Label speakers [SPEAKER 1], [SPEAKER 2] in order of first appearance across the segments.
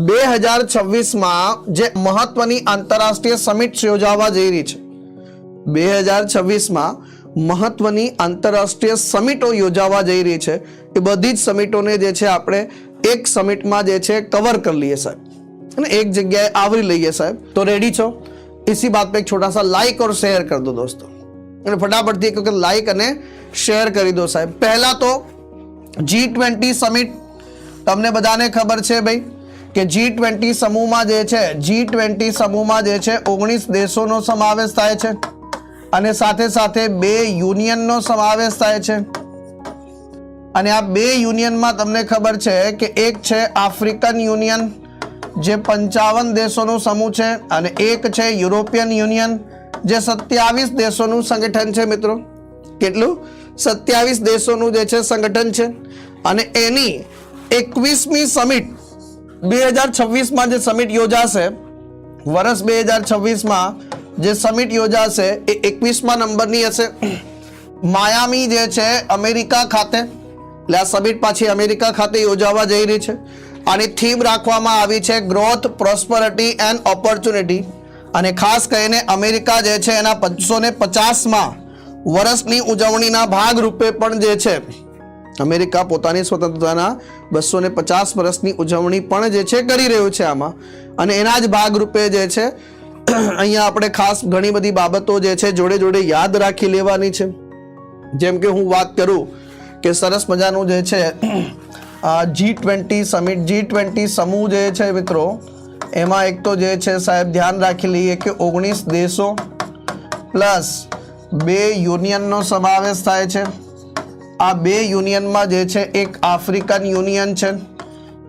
[SPEAKER 1] 2026માં જે મહત્વની આંતરરાષ્ટ્રીય સમિટ યોજાવા જઈ રહી છે, 2026માં મહત્વની આંતરરાષ્ટ્રીય સમિટો યોજાવા જઈ રહી છે, એ બધી જ સમિટોને જે છે આપણે એક સમિટમાં જે છે કવર કરી લઈએ સાહેબ, અને એક જગ્યાએ આવરી લઈએ સાહેબ. તો રેડી છો? इसी बात पे एक छोटा सा लाइक और शेयर कर दो दोस्तों, અને ફટાફટથી એક વખત લાઈક અને શેર કરી દો સાહેબ. પહેલા તો G20 સમિટ, તમને બધાને ખબર છે ભાઈ કે G20 સમૂહમાં જે છે, G20 સમૂહમાં જે છે 19 દેશોનો સમાવેશ થાય છે, અને સાથે સાથે 2 યુનિયનનો સમાવેશ થાય છે. અને આ 2 યુનિયનમાં તમને ખબર છે કે એક છે આફ્રિકન યુનિયન જે 55 દેશોનો સમૂહ છે, અને એક છે યુરોપિયન યુનિયન જે 27 દેશોનું સંગઠન છે મિત્રો. કેટલું? 27 દેશોનું જે છે સંગઠન છે. અને એની 21મી સમિટ 2026માં જે સમિટ યોજાશે, વર્ષ 2026માં જે સમિટ યોજાશે એ 21મા નંબરની હશે, માયામી જે છે અમેરિકા ખાતે. એટલે આ સમિટ પાછી અમેરિકા ખાતે યોજાવા જઈ રહી છે. આની થીમ રાખવામાં આવી છે ગ્રોથ, પ્રોસ્પરિટી એન્ડ ઓપોર્ચ્યુનિટી. અને ખાસ કરીને અમેરિકા જે છે એના 550માં વર્ષની ઉજવણીના ભાગરૂપે પણ જે છે અમેરિકા પોતાની સ્વતંત્રતાના 250 વર્ષની ઉજવણી પણ જે છે કરી રહ્યું છે આમાં. અને એના જ ભાગરૂપે જે છે અહીંયા આપણે ખાસ ઘણી બધી બાબતો જે છે જોડે જોડે યાદ રાખી લેવાની છે. જેમ કે હું વાત કરું કે સરસ મજાનું જે છે G20 સમિટ, G20 સમૂહ જે છે મિત્રો, એમાં એક તો જે છે સાહેબ ધ્યાન રાખી લઈએ કે 19 દેશો પ્લસ 2 યુનિયનનો સમાવેશ થાય છે. આ 2 યુનિયનમાં જે છે એક આફ્રિકન યુનિયન છે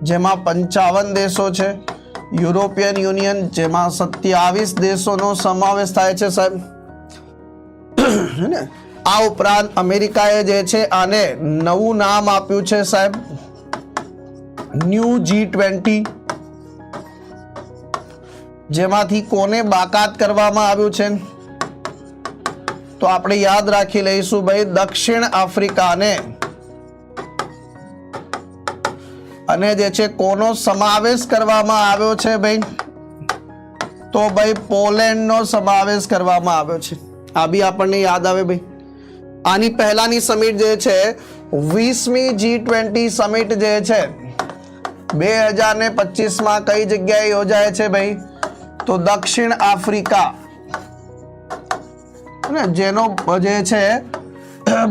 [SPEAKER 1] જેમાં 55 દેશો છે, યુરોપિયન યુનિયન જેમાં 27 દેશોનો સમાવેશ થાય છે સાહેબ. આ ઉપરાંત અમેરિકાએ જે છે આને નવું નામ આપ્યું છે સાહેબ ન્યૂ G20, જેમાંથી કોને બાકાત કરવામાં આવ્યું છે? તો આપણે યાદ રાખી લઈશું ભાઈ દક્ષિણ આફ્રિકાને. અને જે છે કોનો સમાવેશ કરવામાં આવ્યો છે ભાઈ? તો ભાઈ પોલેન્ડનો સમાવેશ કરવામાં આવ્યો છે. આ બી આપણને યાદ આવે ભાઈ. આની પહેલાની સમિટ જે છે 20મી G20 સમિટ જે છે 2025માં કઈ જગ્યાએ યોજાય છે ભાઈ? તો દક્ષિણ આફ્રિકા. ને જેનો જે છે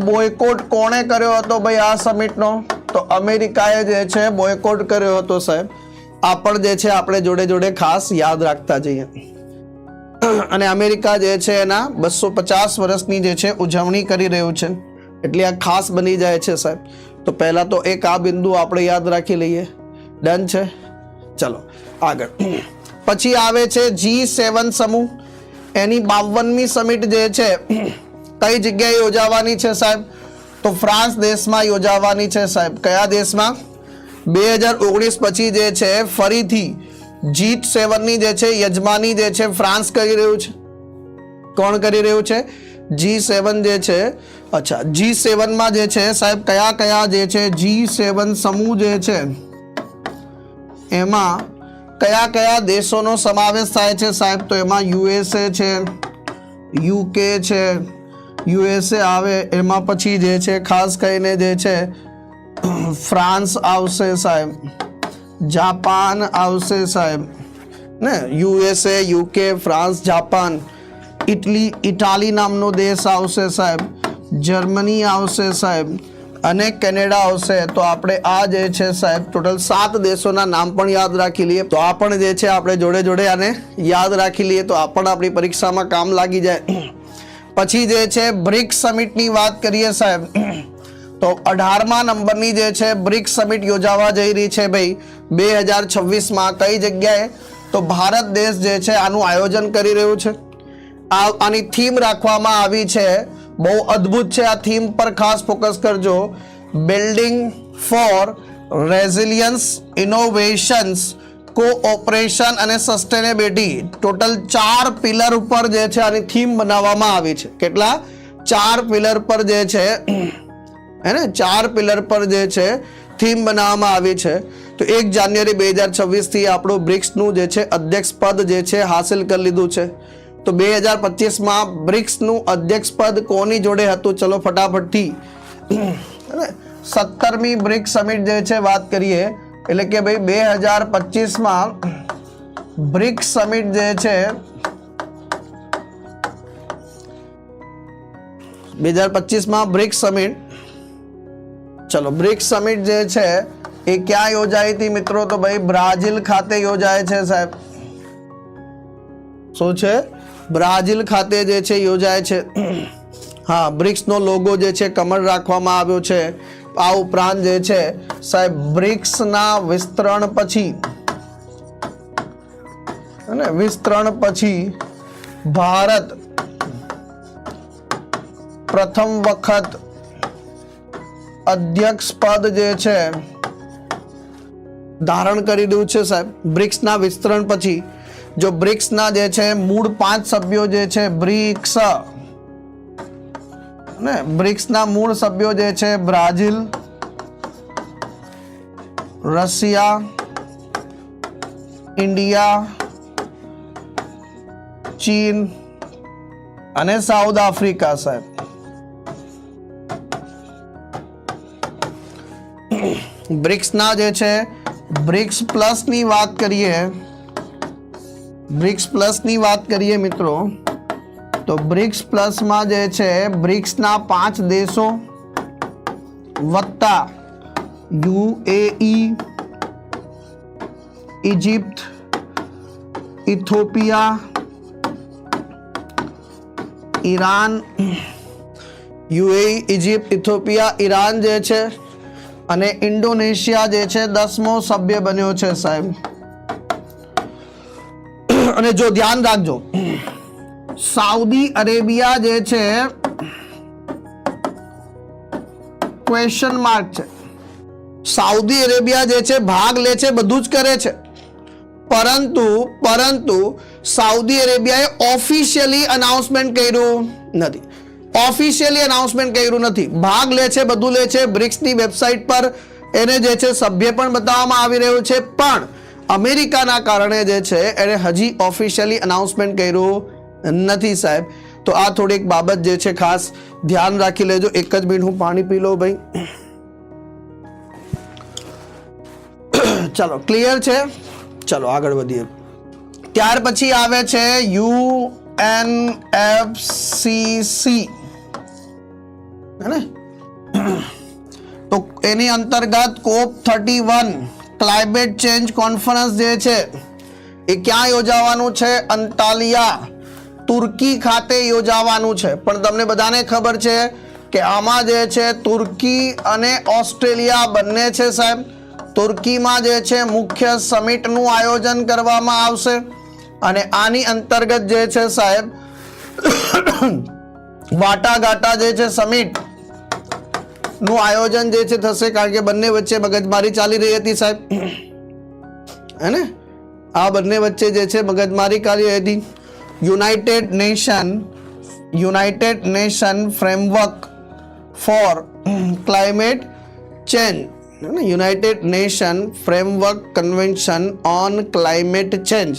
[SPEAKER 1] બોયકોટ કોણે કર્યો હતો ભાઈ આ સમિટનો? તો અમેરિકાએ જે છે બોયકોટ કર્યો હતો સાહેબ. આ પણ જે છે આપણે જોડે જોડે ખાસ યાદ રાખતા જઈએ. અને અમેરિકા જે છે એના 250 વર્ષની જે છે ઉજવણી કરી રહ્યું છે, એટલે આ ખાસ બની જાય છે સાહેબ. તો પહેલા તો એક આ બિંદુ આપણે યાદ રાખી લઈએ. ડન છે? ચલો આગળ. પછી આવે છે G7 સમૂહ. એની 52મી સમિટ જે છે કઈ જગ્યાએ યોજાવાની છે સાહેબ? તો ફ્રાન્સ દેશમાં યોજાવાની છે સાહેબ. કયા દેશમાં? 2019 પછી જે છે ફરીથી G7ની જે છે યજમાની જે છે ફ્રાન્સ કરી રહ્યું છે. કોણ કરી રહ્યું છે? G7 જે છે. અચ્છા, G7માં જે છે સાહેબ કયા કયા જે છે G7 સમૂહ જે છે એમાં કયા કયા દેશોનો સમાવેશ થાય છે સાહેબ? તો એમાં USA છે, UK છે, USA આવે. એમાં પછી જે છે ખાસ કરીને જે છે ફ્રાન્સ આવશે સાહેબ, જાપાન આવશે સાહેબ ને, USA, UK, France, Japan, Italy નામનો દેશ આવશે સાહેબ, જર્મની આવશે સાહેબ, અને કેનેડા આવશે. તો આપણે આ જે છે સાહેબ ટોટલ 7 દેશોના નામ પણ યાદ રાખી લઈએ. તો આ પણ જે છે આપણે જોડે જોડે આને યાદ રાખી લઈએ તો આ પણ આપણી પરીક્ષામાં કામ લાગી જાય. પછી જે છે બ્રિક્સ સમિટની વાત કરીએ સાહેબ, તો 18મા નંબરની જે છે બ્રિક્સ સમિટ યોજાવા જઈ રહી છે ભાઈ 2026માં. કઈ જગ્યાએ? તો ભારત દેશ જે છે આનું આયોજન કરી રહ્યું છે. આની થીમ રાખવામાં આવી છે, બહુ અદ્ભુત છે. આ થીમ પર ખાસ ફોકસ કરજો. Building for resilience, innovations, cooperation અને સસ્ટેનેબિલિટી. ટોટલ 4 પિલર ઉપર જે છે આની થીમ બનાવવામાં આવી છે. કેટલા? 4 પિલર પર જે છે હે ને 4 પિલર પર જે છે થીમ બનાવવામાં આવી છે. તો 1 જાન્યુઆરી 2026 થી આપણું બ્રિક્સનું જે છે અધ્યક્ષ પદ જે છે હાસિલ કરી લીધું છે. તો 2025માં બ્રિક્સનું અધ્યક્ષ પદ કોની જોડે હતું? ચલો ફટાફટથી 17મી બ્રિક્સ સમિટ જે છે વાત કરીએ, એટલે કે ભાઈ 2025માં બ્રિક્સ સમિટ જે છે 2025માં બ્રિક્સ સમિટ, ચલો બ્રિક્સ સમિટ જે છે એ ક્યાં યોજાઈ હતી મિત્રો? તો ભાઈ બ્રાઝિલ ખાતે યોજાય છે સાહેબ. શું છે? બ્રાઝિલ ખાતે જે છે યોજાય છે. હા, બ્રિક્સનો લોગો જે છે કમળ રાખવામાં આવ્યો છે. આ ઉપરાંત જે છે સાહેબ બ્રિક્સના વિસ્તરણ પછી ભારત પ્રથમ વખત અધ્યક્ષ પદ જે છે ધારણ કરી રહ્યું છે સાહેબ. બ્રિક્સના વિસ્તરણ પછી જો બ્રિક્સના જે છે મૂળ 5 સભ્યો જે છે બ્રિક્સના મૂળ સભ્યો જે છે બ્રાઝિલ, રશિયા, ઇન્ડિયા, ચીન અને સાઉથ આફ્રિકા સાહેબ. બ્રિક્સના જે છે બ્રિક્સ પ્લસ ની વાત કરીએ મિત્રો, તો બ્રિક્સ પ્લસમાં જે છે બ્રિક્સના 5 દેશો વત્તા UAE, Egypt, Ethiopia, Iran, Iran જે છે અને ઇન્ડોનેશિયા જે છે 10મો સભ્ય બન્યો છે સાહેબ. અને જો ધ્યાન રાખજો, સાઉદી અરેબિયા જે છે ક્વેશ્ચન માર્ક છે. સાઉદી અરેબિયા જે છે ભાગ લે છે, બધું જ કરે છે, પરંતુ સાઉદી અરેબિયાએ ઓફિશિયલી અનાઉન્સમેન્ટ કર્યું નથી. ભાગ લે છે, બધું લે છે. બ્રિક્સની વેબસાઇટ પર એને જે છે સભ્ય પણ બતાવવામાં આવી રહ્યું છે, પણ અમેરિકાના કારણે જે છે એને હજી ઓફિશિયલી અનાઉન્સમેન્ટ કર્યું નથી સાહેબ. તો આ થોડીક બાબત જે છે ખાસ ધ્યાન રાખી લેજો. એક જ મિનિટ હું પાણી પી લઉં ભાઈ. ચલો ક્લિયર છે, ચલો આગળ વધીએ. ત્યાર પછી આવે છે UNFCCC, તો એની અંતર્ગત COP31 ક્લાઇમેટ ચેન્જ કોન્ફરન્સ જે છે એ ક્યાં યોજાવાનું છે? અંતાલિયા, તુર્કી ખાતે યોજાવાનું છે. પણ તમને બધાને ખબર છે કે આમાં જે છે તુર્કી અને ઓસ્ટ્રેલિયા બંને છે સાહેબ. તુર્કીમાં જે છે મુખ્ય સમિટનું આયોજન કરવામાં આવશે અને આની અંતર્ગત જે છે સાહેબ વાટાઘાટા જે છે સમિટ નું આયોજન જે છે થશે, કારણ કે બંને વચ્ચે મગજમારી ચાલી રહી હતી સાહેબ, હે ને? આ બંને વચ્ચે જે છે મગજમારી ચાલી રહી હતી. United nation framework for climate change, united nation framework convention on climate change,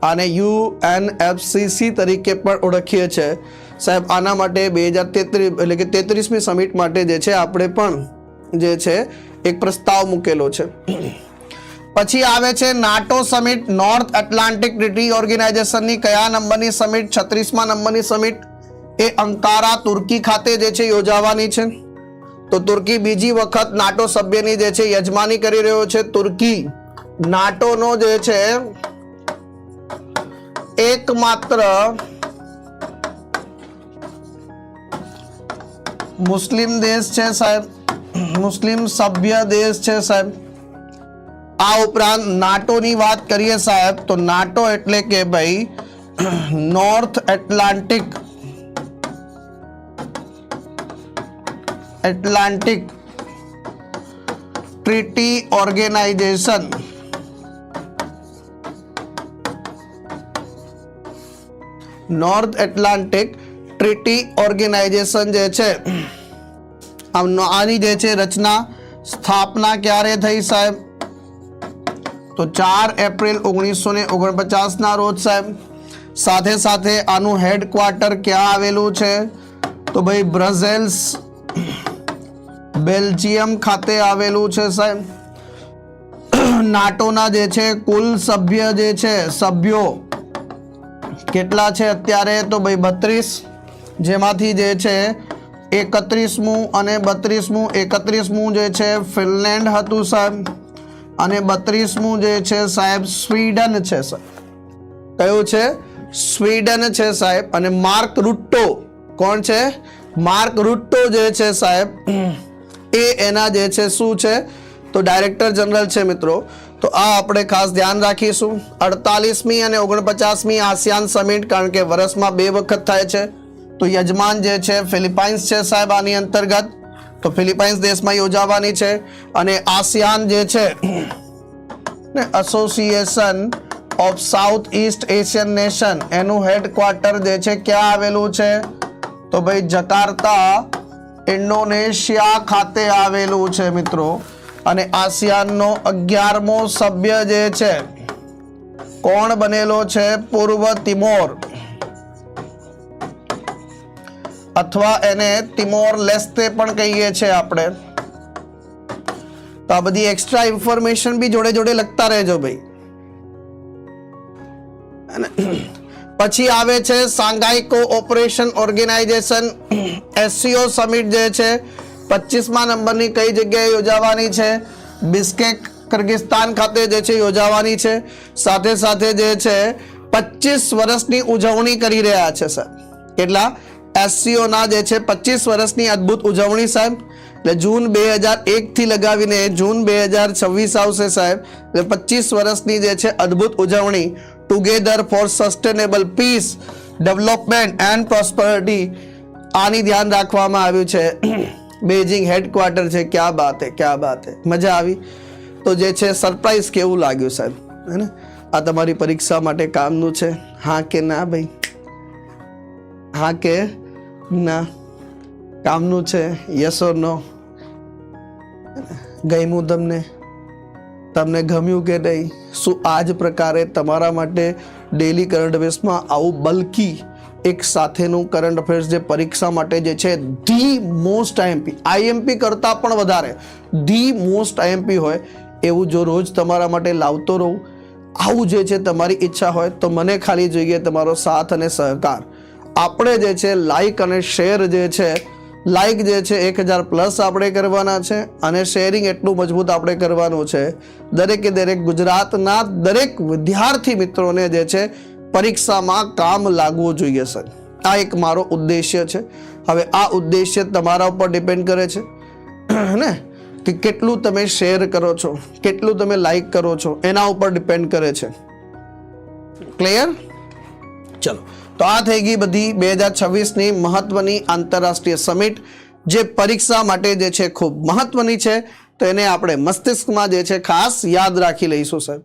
[SPEAKER 1] આને UNFCCC તરીકે પણ ઓળખીએ છીએ સાહેબ. આના માટે 2033 એટલે કે 33મી સમિટ માટે જે છે આપણે પણ જે છે એક પ્રસ્તાવ મૂકેલો છે. પછી આવે છે NATO summit, north Atlantic treaty ઓર્ગેનાઇઝેશનની કયા નંબરની સમિટ? 36મા નંબરની સમિટ. એ અંકારા તુર્કી ખાતે જે છે યોજાવાની છે. તો તુર્કી બીજી વખત નાટો સભ્યની જે છે યજમાની કરી રહ્યો છે. તુર્કી નાટોનો જે છે એકમાત્ર મુસ્લિમ દેશ છે સાહેબ, મુસ્લિમ સભ્ય દેશ છે સાહેબ. આ ઉપરાંત નાટોની વાત કરીએ સાહેબ, તો નાટો એટલે કે ભાઈ north Atlantic treaty organization. North Atlantic treaty organization જે છે આની જે છે રચના સ્થાપના ક્યારે થઈ સાહેબ? તો 4 એપ્રિલ 1949 ના રોજ સાહેબ. સાથે સાથે આનું હેડક્વાર્ટર ક્યાં આવેલું છે? તો ભાઈ બ્રસેલ્સ બેલ્જિયમ ખાતે આવેલું છે સાહેબ. નાટોના જે છે કુલ સભ્યો કેટલા છે અત્યારે? તો ભાઈ 32, જેમાંથી જે છે 31મું અને 31મું જે છે ફિનલેન્ડ હતું સાહેબ, અને 32મું જે છે સાહેબ સ્વીડન છે સાહેબ. કયું છે? સ્વીડન છે સાહેબ. અને માર્ક રૂટ્ટો કોણ છે? માર્ક રૂટ્ટો જે છે સાહેબ એ એના જે છે શું છે? તો ડાયરેક્ટર જનરલ છે મિત્રો. તો આ આપણે ખાસ ધ્યાન રાખીશું. 48મી અને 49મી આસિયાન સમિટ, કારણ કે વર્ષમાં 2 વખત થાય છે. તો યજમાન જે છે ફિલિપાઇન્સ છે સાહેબ આની અંતર્ગત. તો ફિલિપાઇન્સ દેશમાં યોજાવાની છે. અને આસિયાન જે છે ને association of south East Asian nation, એનું હેડક્વાર્ટર જે છે ક્યાં આવેલું છે? તો ભાઈ જકાર્તા ઇન્ડોનેશિયા ખાતે આવેલું છે મિત્રો. અને આસિયાનનો 11મો સભ્ય જે છે કોણ બનેલો છે? પૂર્વ તિમોર, અથવા એને તિમોર લેસ્તે પણ કહીએ છીએ આપણે. તો આ બધી એક્સ્ટ્રા ઇન્ફોર્મેશન બી જોડે જોડે લખતા રહેજો ભાઈ. પછી આવે છે Shanghai cooperation organization SCO summit જે છે 25મા નંબરની કઈ જગ્યાએ યોજાવાની છે? બિસ્કેક કિર્ગિસ્તાન ખાતે જે છે યોજાવાની છે. સાથે સાથે જે છે 25 વર્ષની ઉજવણી કરી રહ્યા છે સાહેબ. કેટલા? SCO ના જે છે 25 વર્ષની અદ્ભુત ઉજવણી સાહેબ. એટલે જૂન 2001 થી લગાવીને જૂન 2026 આવશે સાહેબ. એટલે 25 વર્ષની જે છે અદ્ભુત ઉજવણી. Together for sustainable peace, development and prosperity, આની ધ્યાન રાખવામાં આવ્યું છે. બેઇજિંગ હેડક્વાર્ટર છે. ક્યાં બાત હે, ક્યાં બાત હે. મજા આવી. તો જે છે સરપ્રાઈઝ કેવું લાગ્યું સાહેબ? હે ને? આ તમારી પરીક્ષા માટે કામનું છે? હા કે ના ભાઈ? હા કે ના? કામનું છે? યસ ઓર નો? ગમ્યું તમને? તમને ગમ્યું કે નહીં? શું આ જ પ્રકારે તમારા માટે ડેલી કરંટ અફેર્સમાં આવું બલ્કી એક સાથેનું કરંટ અફેર્સ જે પરીક્ષા માટે જે છે ધી મોસ્ટ IMP કરતાં પણ વધારે ધી મોસ્ટ IMP હોય એવું જો રોજ તમારા માટે લાવતો રહું, આવું જે છે તમારી ઈચ્છા હોય તો મને ખાલી જોઈએ તમારો સાથ અને સહકાર. આપણે જે છે લાઈક અને શેર જે છે, લાઈક જે છે 1000+ આપણે કરવાના છે, અને શેરિંગ એટલું મજબૂત આપણે કરવાનું છે દરેકે દરેક ગુજરાતના દરેક વિદ્યાર્થી મિત્રોને જે છે પરીક્ષામાં કામ લાગવું જોઈએ સર. આ એક મારો ઉદ્દેશ્ય છે. હવે આ ઉદ્દેશ્ય તમારા ઉપર ડિપેન્ડ કરે છે ને, કે કેટલું તમે શેર કરો છો, કેટલું તમે લાઈક કરો છો, એના ઉપર ડિપેન્ડ કરે છે. ક્લિયર? ચલો, તો આ થઈ ગઈ બધી 2026ની મહત્વની આંતરરાષ્ટ્રીય સમિટ જે પરીક્ષા માટે જે છે ખૂબ મહત્વની છે. તો એને આપણે મસ્તિષ્કમાં જે છે ખાસ યાદ રાખી લઈશું સાહેબ.